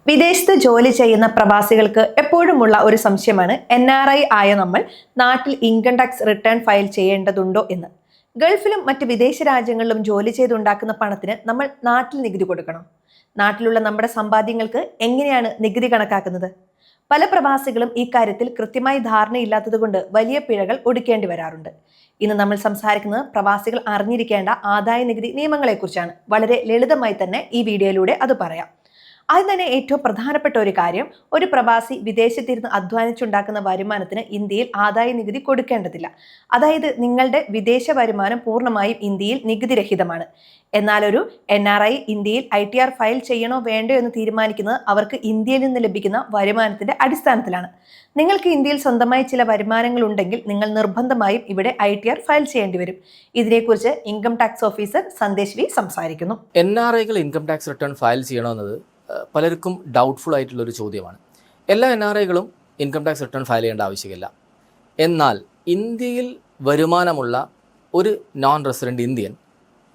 വിദേശത്ത് ജോലി ചെയ്യുന്ന പ്രവാസികൾക്ക് എപ്പോഴുമുള്ള ഒരു സംശയമാണ് NRI ആയ നമ്മൾ നാട്ടിൽ ഇൻകം ടാക്സ് റിട്ടേൺ ഫയൽ ചെയ്യേണ്ടതുണ്ടോ എന്ന്. ഗൾഫിലും മറ്റ് വിദേശ രാജ്യങ്ങളിലും ജോലി ചെയ്തുണ്ടാക്കുന്ന പണത്തിന് നമ്മൾ നാട്ടിൽ നികുതി കൊടുക്കണം. നാട്ടിലുള്ള നമ്മുടെ സമ്പാദ്യങ്ങൾക്ക് എങ്ങനെയാണ് നികുതി കണക്കാക്കുന്നത്? പല പ്രവാസികളും ഈ കാര്യത്തിൽ കൃത്യമായി ധാരണയില്ലാത്തതുകൊണ്ട് വലിയ പിഴകൾ ഒടുക്കേണ്ടി വരാറുണ്ട്. ഇന്ന് നമ്മൾ സംസാരിക്കുന്നത് പ്രവാസികൾ അറിഞ്ഞിരിക്കേണ്ട ആദായ നികുതി നിയമങ്ങളെക്കുറിച്ചാണ്. വളരെ ലളിതമായി തന്നെ ഈ വീഡിയോയിലൂടെ അത് പറയാം. ആദ്യം തന്നെ ഏറ്റവും പ്രധാനപ്പെട്ട ഒരു കാര്യം, ഒരു പ്രവാസി വിദേശത്തിരുന്ന് അധ്വാനിച്ചുണ്ടാക്കുന്ന വരുമാനത്തിന് ഇന്ത്യയിൽ ആദായ നികുതി കൊടുക്കേണ്ടതില്ല. അതായത് നിങ്ങളുടെ വിദേശ വരുമാനം പൂർണ്ണമായും ഇന്ത്യയിൽ നികുതിരഹിതമാണ്. എന്നാൽ ഒരു NRI ഇന്ത്യയിൽ ITR ഫയൽ ചെയ്യണോ വേണ്ടോ എന്ന് തീരുമാനിക്കുന്നത് അവർക്ക് ഇന്ത്യയിൽ നിന്ന് ലഭിക്കുന്ന വരുമാനത്തിന്റെ അടിസ്ഥാനത്തിലാണ്. നിങ്ങൾക്ക് ഇന്ത്യയിൽ സ്വന്തമായി ചില വരുമാനങ്ങൾ ഉണ്ടെങ്കിൽ നിങ്ങൾ നിർബന്ധമായും ഇവിടെ ITR ഫയൽ ചെയ്യേണ്ടി വരും. ഇതിനെക്കുറിച്ച് income tax officer Sandesh V സംസാരിക്കുന്നു. NRIകൾ ഇൻകം ടാക്സ് റിട്ടേൺ ഫയൽ ചെയ്യണമെന്നത് പലർക്കും ഡൗട്ട്ഫുൾ ആയിട്ടുള്ളൊരു ചോദ്യമാണ്. എല്ലാ NRIകളും ഇൻകം ടാക്സ് റിട്ടേൺ ഫയൽ ചെയ്യേണ്ട ആവശ്യമില്ല. എന്നാൽ ഇന്ത്യയിൽ വരുമാനമുള്ള ഒരു non resident Indian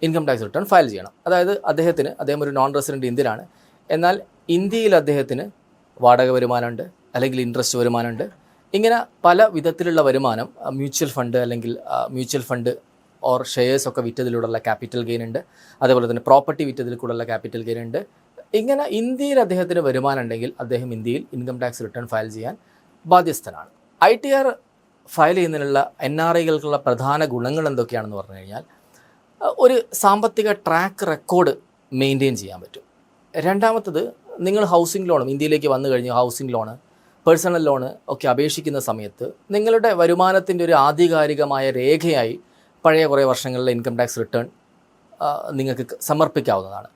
income tax return file ചെയ്യണം. അതായത് അദ്ദേഹം ഒരു നോൺ റെസിഡൻറ്റ് ഇന്ത്യനാണ്. എന്നാൽ ഇന്ത്യയിൽ അദ്ദേഹത്തിന് വാടക വരുമാനമുണ്ട്, അല്ലെങ്കിൽ ഇൻട്രസ്റ്റ് വരുമാനമുണ്ട്. ഇങ്ങനെ പല വിധത്തിലുള്ള വരുമാനം, മ്യൂച്വൽ ഫണ്ട് അല്ലെങ്കിൽ മ്യൂച്വൽ ഫണ്ട് ഓർ ഷെയർസ് ഒക്കെ വിറ്റതിലൂടെയുള്ള ക്യാപിറ്റൽ ഗെയിൻ ഉണ്ട്. അതേപോലെ തന്നെ പ്രോപ്പർട്ടി വിറ്റതിൽ കൂടെയുള്ള ക്യാപിറ്റൽ ഗെയിൻ ഉണ്ട്. ഇങ്ങനെ ഇന്ത്യയിൽ അദ്ദേഹത്തിന് വരുമാനം ഉണ്ടെങ്കിൽ അദ്ദേഹം ഇന്ത്യയിൽ ഇൻകം ടാക്സ് റിട്ടേൺ ഫയൽ ചെയ്യാൻ ബാധ്യസ്ഥനാണ്. ITR ഫയൽ ചെയ്യുന്നതിനുള്ള NRIകൾക്കുള്ള പ്രധാന ഗുണങ്ങൾ എന്തൊക്കെയാണെന്ന് പറഞ്ഞു കഴിഞ്ഞാൽ, ഒരു സാമ്പത്തിക ട്രാക്ക് റെക്കോർഡ് മെയിൻറ്റെയിൻ ചെയ്യാൻ പറ്റും. രണ്ടാമത്തത്, നിങ്ങൾ ഹൗസിംഗ് ലോണും ഇന്ത്യയിലേക്ക് വന്നു കഴിഞ്ഞ് ഹൗസിംഗ് ലോണ്, പേഴ്സണൽ ലോണ് ഒക്കെ അപേക്ഷിക്കുന്ന സമയത്ത് നിങ്ങളുടെ വരുമാനത്തിൻ്റെ ഒരു ആധികാരികമായ രേഖയായി പഴയ കുറേ വർഷങ്ങളിലെ ഇൻകം ടാക്സ് റിട്ടേൺ നിങ്ങൾക്ക് സമർപ്പിക്കാവുന്നതാണ്.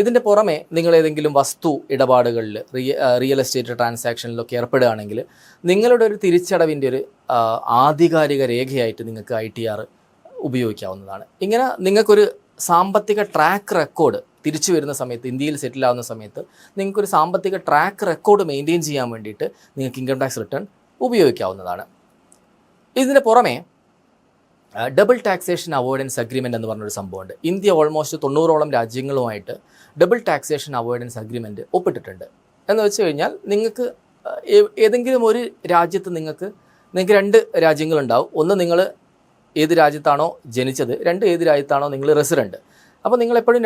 ഇതിൻ്റെ പുറമെ നിങ്ങൾ ഏതെങ്കിലും വസ്തു ഇടപാടുകളിൽ റിയൽ എസ്റ്റേറ്റ് ട്രാൻസാക്ഷനിലൊക്കെ ഏർപ്പെടുകയാണെങ്കിൽ നിങ്ങളുടെ ഒരു തിരിച്ചടവിൻ്റെ ഒരു ആധികാരിക രേഖയായിട്ട് നിങ്ങൾക്ക് ITR ഉപയോഗിക്കാവുന്നതാണ്. ഇങ്ങനെ നിങ്ങൾക്കൊരു സാമ്പത്തിക ട്രാക്ക് റെക്കോർഡ് തിരിച്ചു വരുന്ന സമയത്ത്, ഇന്ത്യയിൽ സെറ്റിലാവുന്ന സമയത്ത് നിങ്ങൾക്കൊരു സാമ്പത്തിക ട്രാക്ക് റെക്കോർഡ് മെയിൻറ്റെയിൻ ചെയ്യാൻ വേണ്ടിയിട്ട് നിങ്ങൾക്ക് ഇൻകം ടാക്സ് റിട്ടേൺ ഉപയോഗിക്കാവുന്നതാണ്. ഇതിന് പുറമെ ഡബിൾ ടാക്സേഷൻ അവോയ്ഡൻസ് അഗ്രിമെൻ്റ് എന്ന് പറഞ്ഞൊരു സംഭവമുണ്ട്. ഇന്ത്യ ഓൾമോസ്റ്റ് 90ഓളം രാജ്യങ്ങളുമായിട്ട് ഡബിൾ ടാക്സേഷൻ അവോയ്ഡൻസ് അഗ്രിമെൻറ്റ് ഒപ്പിട്ടിട്ടുണ്ട്. എന്ന് വെച്ച് കഴിഞ്ഞാൽ നിങ്ങൾക്ക് ഏതെങ്കിലും ഒരു രാജ്യത്ത് നിങ്ങൾക്ക് രണ്ട് രാജ്യങ്ങളുണ്ടാവും. ഒന്ന്, നിങ്ങൾ ഏത് രാജ്യത്താണോ ജനിച്ചത്, രണ്ട്, ഏത് രാജ്യത്താണോ നിങ്ങൾ റെസിഡൻറ്റ്. അപ്പോൾ നിങ്ങൾ എപ്പോഴും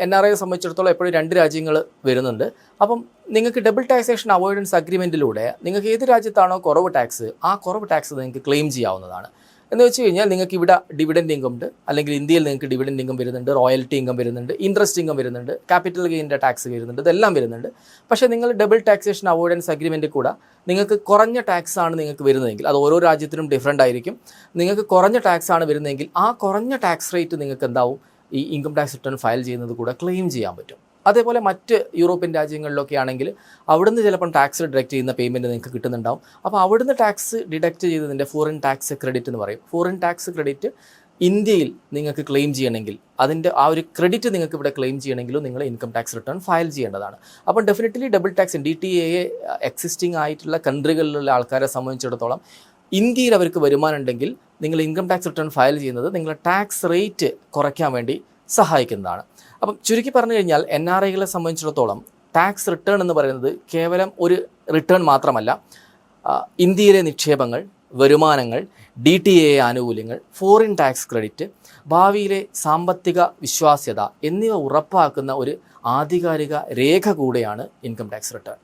NRIയെ സംബന്ധിച്ചിടത്തോളം എപ്പോഴും രണ്ട് രാജ്യങ്ങൾ വരുന്നുണ്ട്. അപ്പം നിങ്ങൾക്ക് ഡബിൾ ടാക്സേഷൻ അവോയ്ഡൻസ് അഗ്രിമെൻറ്റിലൂടെ നിങ്ങൾക്ക് ഏത് രാജ്യത്താണോ കുറവ് ടാക്സ്, ആ കുറവ് ടാക്സ് നിങ്ങൾക്ക് ക്ലെയിം ചെയ്യാവുന്നതാണ്. എന്ന് വെച്ച് കഴിഞ്ഞാൽ നിങ്ങൾക്ക് ഇവിടെ ഡിവിഡൻഡ് ഇൻകം ഉണ്ട്, അല്ലെങ്കിൽ ഇന്ത്യയിൽ നിങ്ങൾക്ക് ഡിവിഡൻഡ് ഇൻകം വരുന്നുണ്ട്, റോയൽറ്റി ഇൻകം വരുന്നുണ്ട്, ഇൻട്രസ്റ്റ് ഇൻകം വരുന്നുണ്ട്, ക്യാപിറ്റൽ ഗെയിൻ്റെ ടാക്സ് വരുന്നുണ്ട്, ഇതെല്ലാം വരുന്നുണ്ട്. പക്ഷേ നിങ്ങൾ ഡബിൾ ടാക്സേഷൻ അവോയ്ഡൻസ് അഗ്രിമെൻറ്റിൽ കൂടെ നിങ്ങൾക്ക് കുറഞ്ഞ ടാക്സ് ആണ് നിങ്ങൾക്ക് വരുന്നതെങ്കിൽ, അത് ഓരോ രാജ്യത്തിനും ഡിഫറൻ്റ് ആയിരിക്കും. നിങ്ങൾക്ക് കുറഞ്ഞ ടാക്സ് ആണ് വരുന്നതെങ്കിൽ ആ കുറഞ്ഞ ടാക്സ് റേറ്റ് നിങ്ങൾക്ക് എന്താവും, ഈ ഇൻകം ടാക്സ് റിട്ടേൺ ഫയൽ ചെയ്യുന്നത് കൂടെ ക്ലെയിം ചെയ്യാൻ പറ്റും. അതേപോലെ മറ്റ് യൂറോപ്യൻ രാജ്യങ്ങളിലൊക്കെ ആണെങ്കിൽ അവിടുന്ന് ചിലപ്പം ടാക്സ് ഡിഡക്റ്റ് ചെയ്യുന്ന പേയ്മെൻറ്റ് നിങ്ങൾക്ക് കിട്ടുന്നുണ്ടാവും. അപ്പോൾ അവിടുന്ന് ടാക്സ് ഡിഡക്റ്റ് ചെയ്തതിൻ്റെ ഫോറിൻ ടാക്സ് ക്രെഡിറ്റ് എന്ന് പറയും. ഫോറിൻ ടാക്സ് ക്രെഡിറ്റ് ഇന്ത്യയിൽ നിങ്ങൾക്ക് ക്ലെയിം ചെയ്യണമെങ്കിൽ, അതിൻ്റെ ആ ഒരു ക്രെഡിറ്റ് നിങ്ങൾക്ക് ഇവിടെ ക്ലെയിം ചെയ്യണമെങ്കിലും നിങ്ങൾ ഇൻകം ടാക്സ് റിട്ടേൺ ഫയൽ ചെയ്യേണ്ടതാണ്. അപ്പം definitely double tax DTA existing ആയിട്ടുള്ള കൺട്രികളിലുള്ള ആൾക്കാരെ സംബന്ധിച്ചിടത്തോളം ഇന്ത്യയിൽ അവർക്ക് വരുമാനം ഉണ്ടെങ്കിൽ നിങ്ങൾ ഇൻകം ടാക്സ് റിട്ടേൺ ഫയൽ ചെയ്യുന്നത് നിങ്ങളുടെ ടാക്സ് റേറ്റ് കുറയ്ക്കാൻ വേണ്ടി സഹായിക്കുന്നതാണ്. അപ്പം ചുരുക്കി പറഞ്ഞു കഴിഞ്ഞാൽ NRIകളെ സംബന്ധിച്ചിടത്തോളം ടാക്സ് റിട്ടേൺ എന്ന് പറയുന്നത് കേവലം ഒരു റിട്ടേൺ മാത്രമല്ല. ഇന്ത്യയിലെ നിക്ഷേപങ്ങൾ, വരുമാനങ്ങൾ, DTA ആനുകൂല്യങ്ങൾ, ഫോറിൻ ടാക്സ് ക്രെഡിറ്റ്, ഭാവിയിലെ സാമ്പത്തിക വിശ്വാസ്യത എന്നിവ ഉറപ്പാക്കുന്ന ഒരു ആധികാരിക രേഖ കൂടെയാണ് ഇൻകം ടാക്സ് റിട്ടേൺ.